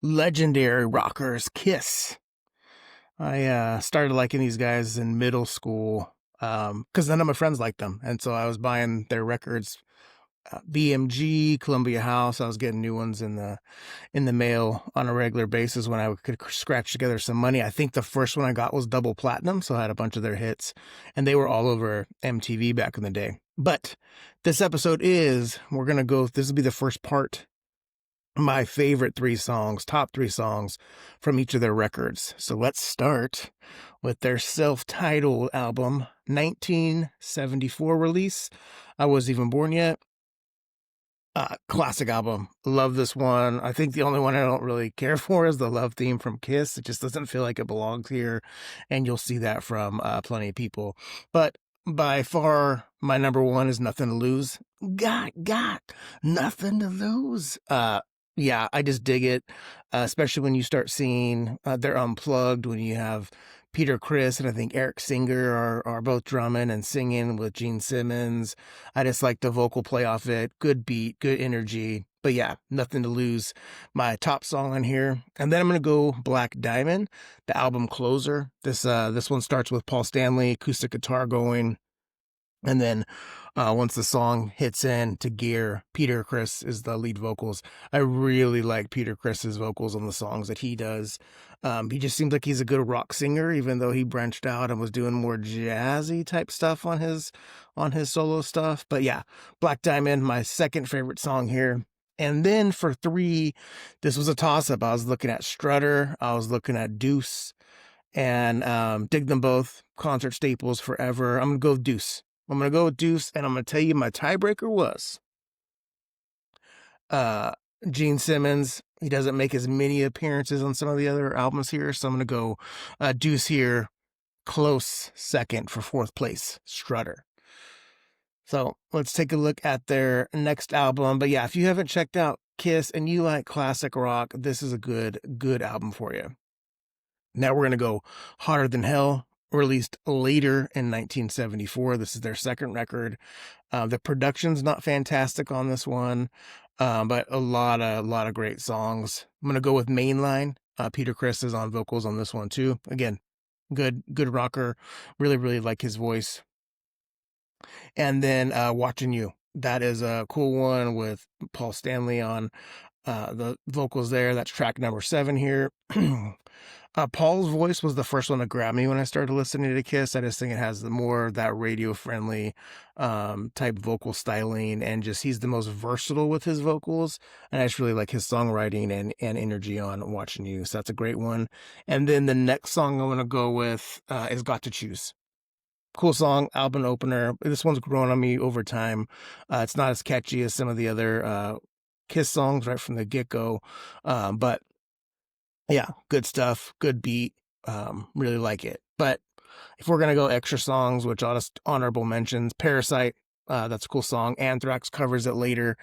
legendary rockers Kiss. I started liking these guys in middle school because none of my friends liked them, and so I was buying their records, BMG, Columbia House. I was getting new ones in the mail on a regular basis when I could scratch together some money. I think the first one I got was double platinum, so I had a bunch of their hits, and they were all over MTV back in the day. But this episode we're gonna go. This will be the first part, my favorite three songs, top three songs from each of their records. So let's start with their self-titled album, 1974 release. I wasn't even born yet. Classic album. Love this one. I think the only one I don't really care for is the love theme from Kiss. It just doesn't feel like it belongs here, and you'll see that from plenty of people. But by far, my number one is Nothing to Lose. Got nothing to lose. Yeah, I just dig it, especially when you start seeing they're unplugged, when you have Peter Criss and I think Eric Singer are both drumming and singing with Gene Simmons. I just like the vocal play off it. Good beat, good energy. But yeah, Nothing to Lose, my top song on here. And then I'm gonna go Black Diamond, the album closer. This one starts with Paul Stanley acoustic guitar going. And then once the song hits into gear, Peter Criss is the lead vocals. I really like Peter Criss's vocals on the songs that he does. He just seems like he's a good rock singer, even though he branched out and was doing more jazzy type stuff on his solo stuff. But yeah, Black Diamond, my second favorite song here. And then for three, this was a toss-up. I was looking at Strutter, I was looking at Deuce, and dig them both. Concert staples forever. I'm gonna go with Deuce. And I'm gonna tell you my tiebreaker was Gene Simmons. He doesn't make as many appearances on some of the other albums here, so I'm gonna go Deuce here. Close second for fourth place, Strutter. So let's take a look at their next album. But yeah, if you haven't checked out Kiss and you like classic rock, this is a good album for you. Now we're gonna go Hotter Than Hell, released later in 1974. This is their second record. The production's not fantastic on this one, but a lot of great songs. I'm gonna go with Mainline. Peter Criss is on vocals on this one too. Again, good rocker. Really like his voice. And then Watching You. That is a cool one with Paul Stanley on the vocals there. That's track number 7 here. Paul's voice was the first one to grab me when I started listening to Kiss. I just think it has the more of that radio-friendly type vocal styling, and just he's the most versatile with his vocals. And I just really like his songwriting and energy on Watching You. So that's a great one. And then the next song I'm going to go with is Got to Choose. Cool song, album opener. This one's grown on me over time. It's not as catchy as some of the other Kiss songs right from the get-go, but yeah, good stuff, good beat. Really like it. But if we're gonna go extra songs, which I'll just honorable mentions, Parasite, that's a cool song. Anthrax covers it later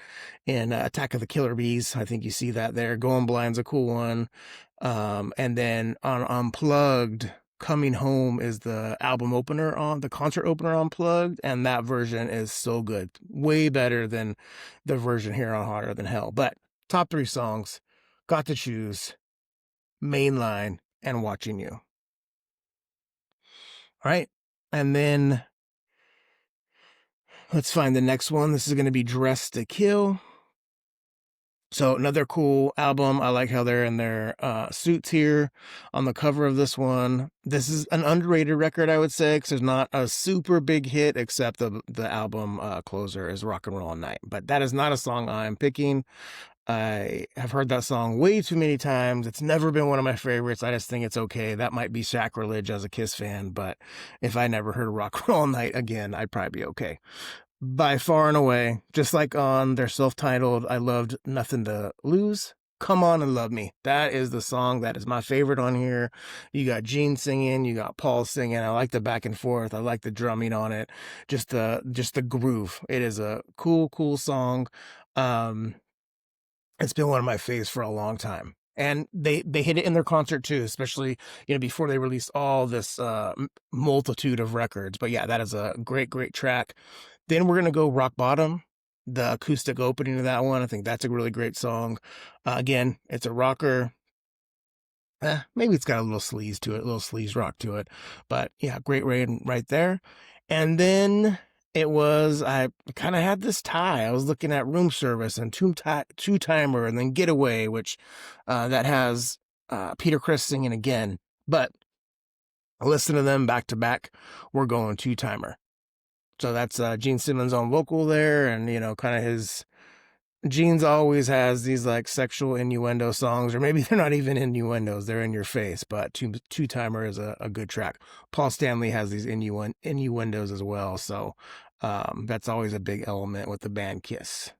in Attack of the Killer Bees. I think you see that there. Going Blind's a cool one. And then on Unplugged, Coming Home is the album opener on the concert opener Unplugged, and that version is so good. Way better than the version here on Hotter Than Hell. But top 3 songs, Got to Choose, Mainline, and Watching You. All right. And then let's find the next one. This is going to be Dressed to Kill. So another cool album. I like how they're in their suits here on the cover of this one. This is an underrated record, I would say, because there's not a super big hit, except the album closer is Rock and Roll All Night. But that is not a song I'm picking. I have heard that song way too many times. It's never been one of my favorites. I just think it's okay. That might be sacrilege as a Kiss fan, but if I never heard Rock and Roll All Night again, I'd probably be okay. By far and away, just like on their self-titled, I loved Nothing to Lose. Come On and Love Me. That is the song that is my favorite on here. You got Gene singing, you got Paul singing. I like the back and forth. I like the drumming on it. Just the groove. It is a cool song. It's been one of my faves for a long time. And they hit it in their concert too, especially, before they released all this multitude of records. But yeah, that is a great track. Then we're going to go Rock Bottom, the acoustic opening of that one. I think that's a really great song. Again, it's a rocker. Maybe it's got a little sleaze to it, a little sleaze rock to it. But yeah, great raid right there. And then I kind of had this tie. I was looking at Room Service and Two Timer and then Getaway, which that has Peter Criss singing again. But I listen to them back to back. We're going Two Timer. So that's Gene Simmons on vocal there, and kind of his. Gene's always has these like sexual innuendo songs, or maybe they're not even innuendos, they're in your face, but Two Timer is a good track. Paul Stanley has these innuendos as well, so that's always a big element with the band Kiss.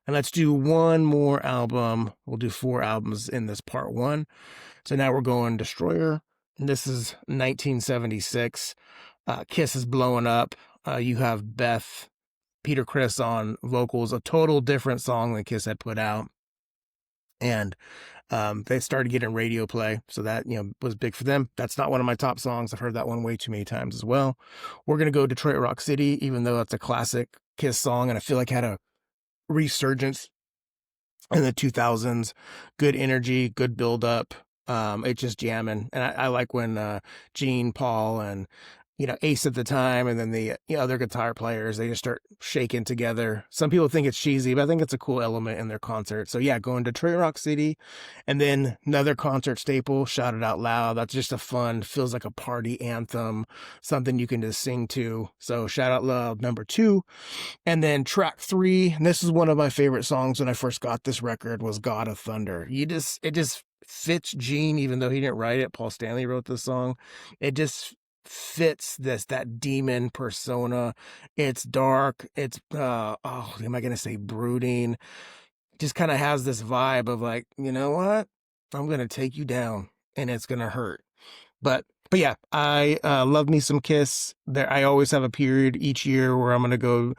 And let's do one more album. We'll do 4 albums in this part 1. So now we're going Destroyer. And this is 1976. Kiss is blowing up. You have Beth, Peter Criss on vocals, a total different song than Kiss had put out. And they started getting radio play, so that was big for them. That's not one of my top songs. I've heard that one way too many times as well. We're going to go Detroit Rock City, even though that's a classic Kiss song, and I feel like had a resurgence in the 2000s. Good energy, good build-up. It's just jamming. And I like when Gene, Paul, and Ace at the time, and then the other guitar players, they just start shaking together. Some people think it's cheesy, but I think it's a cool element in their concert. So yeah, going to Detroit Rock City, and then another concert staple, Shout It Out Loud. That's just a fun, feels like a party anthem, something you can just sing to. So Shout Out Loud, number 2. And then track 3, and this is one of my favorite songs when I first got this record, was God of Thunder. It just fits Gene, even though he didn't write it. Paul Stanley wrote this song. It just fits that demon persona. It's dark. It's am I gonna say brooding? Just kind of has this vibe of like, you know what? I'm gonna take you down, and it's gonna hurt. But yeah, I love me some Kiss. There, I always have a period each year where I'm gonna go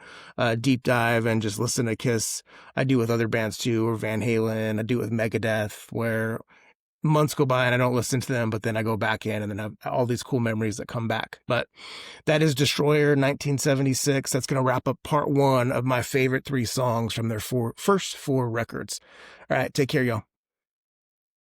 deep dive and just listen to Kiss. I do with other bands too, or Van Halen. I do with Megadeth, where months go by and I don't listen to them, but then I go back in and then have all these cool memories that come back. But that is Destroyer 1976. That's going to wrap up part 1 of my favorite 3 songs from their first 4 records. All right, take care, y'all.